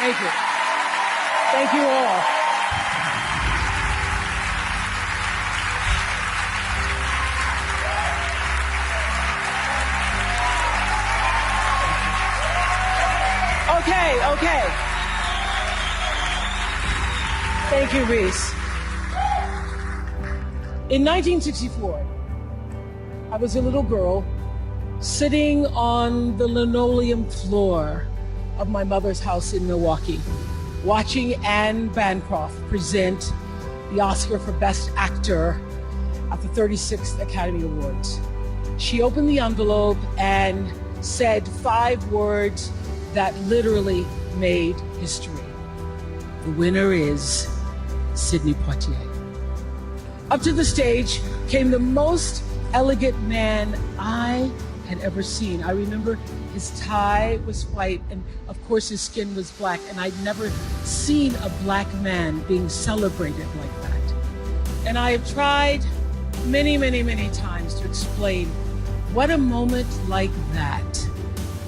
Thank you. Thank you all. Okay. Thank you, Reese. In 1964, I was a little girl sitting on the linoleum floor of my mother's house in Milwaukee, watching Anne Bancroft present the Oscar for Best Actor at the 36th Academy Awards. She opened the envelope and said 5 words that literally made history. The winner is Sidney Poitier. Up to the stage came the most elegant man I had ever seen. I remember his tie was white and of course his skin was black, and I'd never seen a black man being celebrated like that. And I have tried many times to explain what a moment like that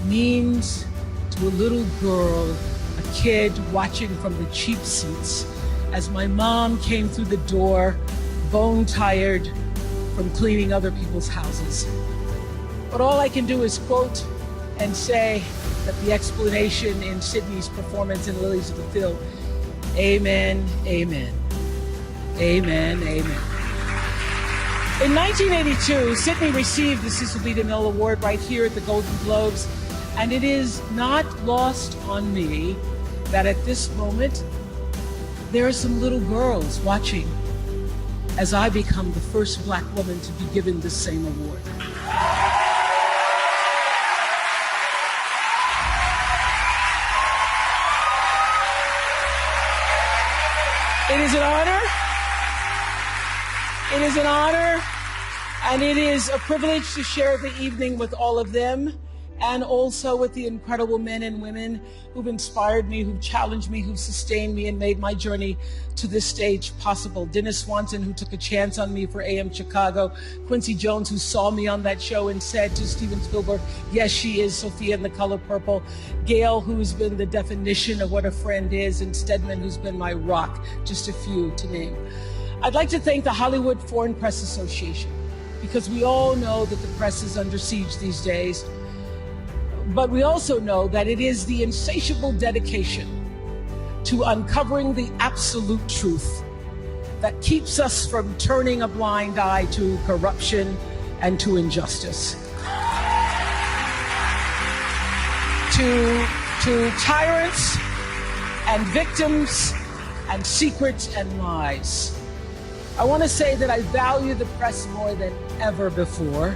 means to a little girl, a kid watching from the cheap seats as my mom came through the door, bone tired from cleaning other people's houses. But all I can do is quote and say that the explanation in Sidney's performance in Lilies of the Field, amen, amen, amen, amen. In 1982, Sidney received the Cecil B. DeMille Award right here at the Golden Globes, and it is not lost on me that at this moment, there are some little girls watching as I become the first Black woman to be given this same award. It is an honor. It is an honor, and it is a privilege to share the evening with all of them, and also with the incredible men and women who've inspired me, who've challenged me, who've sustained me and made my journey to this stage possible. Dennis Swanson, who took a chance on me for AM Chicago. Quincy Jones, who saw me on that show and said to Steven Spielberg, yes, she is Sophia in The Color Purple. Gail, who's been the definition of what a friend is, and Stedman, who's been my rock, just a few to name. I'd like to thank the Hollywood Foreign Press Association, because we all know that the press is under siege these days. But we also know that it is the insatiable dedication to uncovering the absolute truth that keeps us from turning a blind eye to corruption and to injustice. To tyrants and victims and secrets and lies. I want to say that I value the press more than ever before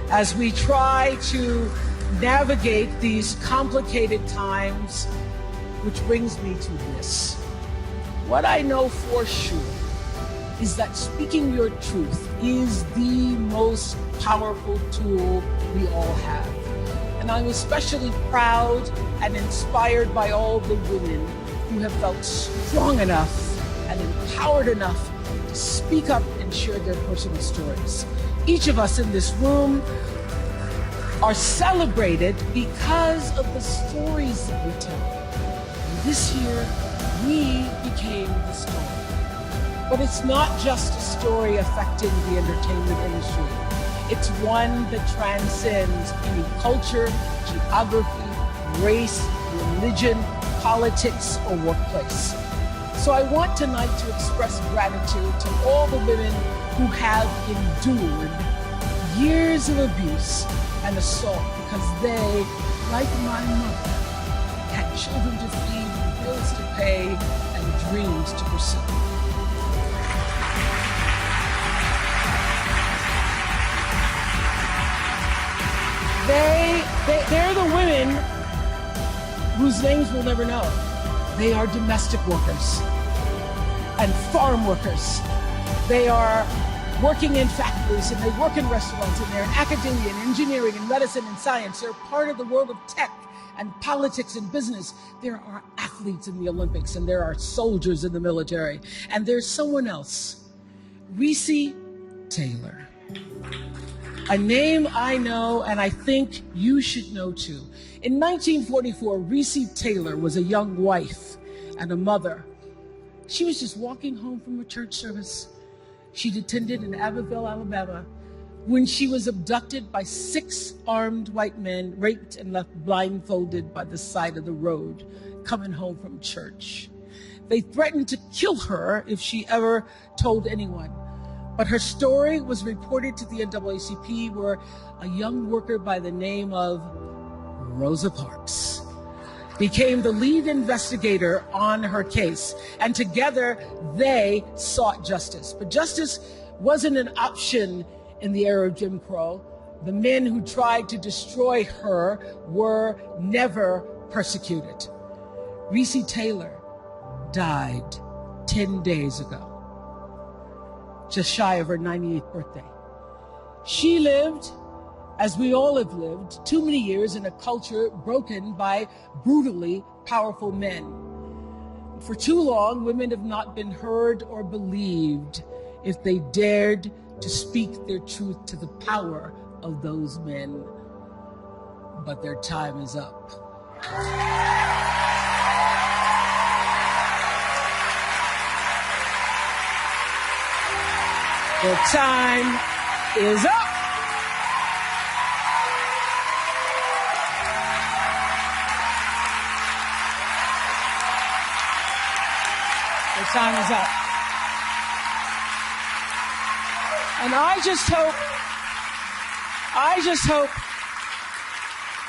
as we try to navigate these complicated times, which brings me to this. What I know for sure is that speaking your truth is the most powerful tool we all have. And I'm especially proud and inspired by all the women who have felt strong enough and empowered enough to speak up and share their personal stories. Each of us in this room are celebrated because of the stories that we tell. And this year, we became the story. But it's not just a story affecting the entertainment industry. It's one that transcends any culture, geography, race, religion, politics, or workplace. So I want tonight to express gratitude to all the women who have endured years of abuse and assault, because they, like my mother, had children to feed, bills to pay, and dreams to pursue. They're the women whose names we'll never know. They are domestic workers and farm workers. They are working in factories, and they work in restaurants, and they're in academia and engineering and medicine and science. They're part of the world of tech and politics and business. There are athletes in the Olympics, and there are soldiers in the military. And there's someone else, Reese Taylor. A name I know and I think you should know too. In 1944, Recy Taylor was a young wife and a mother. She was just walking home from a church service she'd attended in Abbeville, Alabama, when she was abducted by 6 armed white men, raped and left blindfolded by the side of the road, coming home from church. They threatened to kill her if she ever told anyone. But her story was reported to the NAACP, where a young worker by the name of Rosa Parks became the lead investigator on her case. And together they sought justice. But justice wasn't an option in the era of Jim Crow. The men who tried to destroy her were never persecuted. Recy Taylor died 10 days ago, just shy of her 98th birthday. She lived, as we all have lived, too many years in a culture broken by brutally powerful men. For too long, women have not been heard or believed if they dared to speak their truth to the power of those men. But their time is up. Their time is up. Their time is up. And I just hope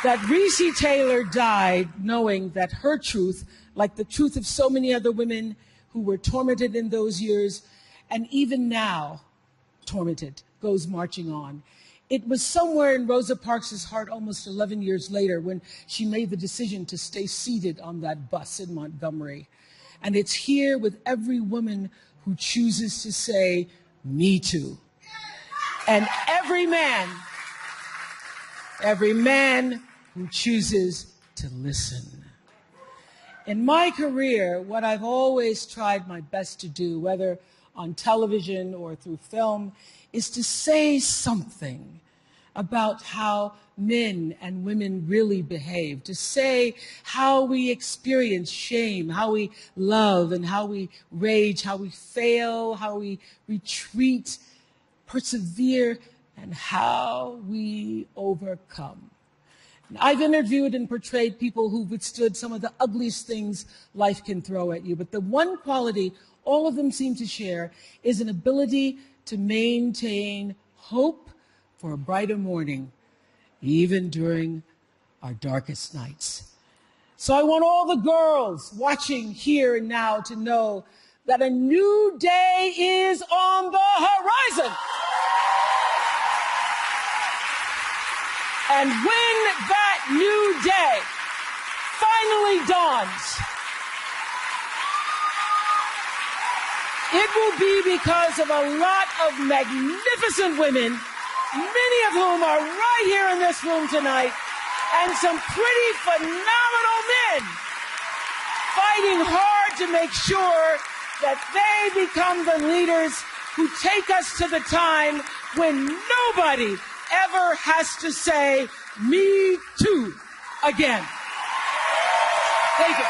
that Recy Taylor died knowing that her truth, like the truth of so many other women who were tormented in those years, and even now tormented, goes marching on. It was somewhere in Rosa Parks' heart almost 11 years later when she made the decision to stay seated on that bus in Montgomery. And it's here with every woman who chooses to say, "Me too." And every man who chooses to listen. In my career, what I've always tried my best to do, whether on television or through film, is to say something about how men and women really behave, to say how we experience shame, how we love and how we rage, how we fail, how we retreat, persevere, and how we overcome. I've interviewed and portrayed people who've withstood some of the ugliest things life can throw at you, but the one quality all of them seem to share is an ability to maintain hope for a brighter morning, even during our darkest nights. So I want all the girls watching here and now to know that a new day is on the horizon. And when that new day finally dawns, it will be because of a lot of magnificent women, many of whom are right here in this room tonight, and some pretty phenomenal men fighting hard to make sure that they become the leaders who take us to the time when nobody ever has to say, "Me too," again. Thank you.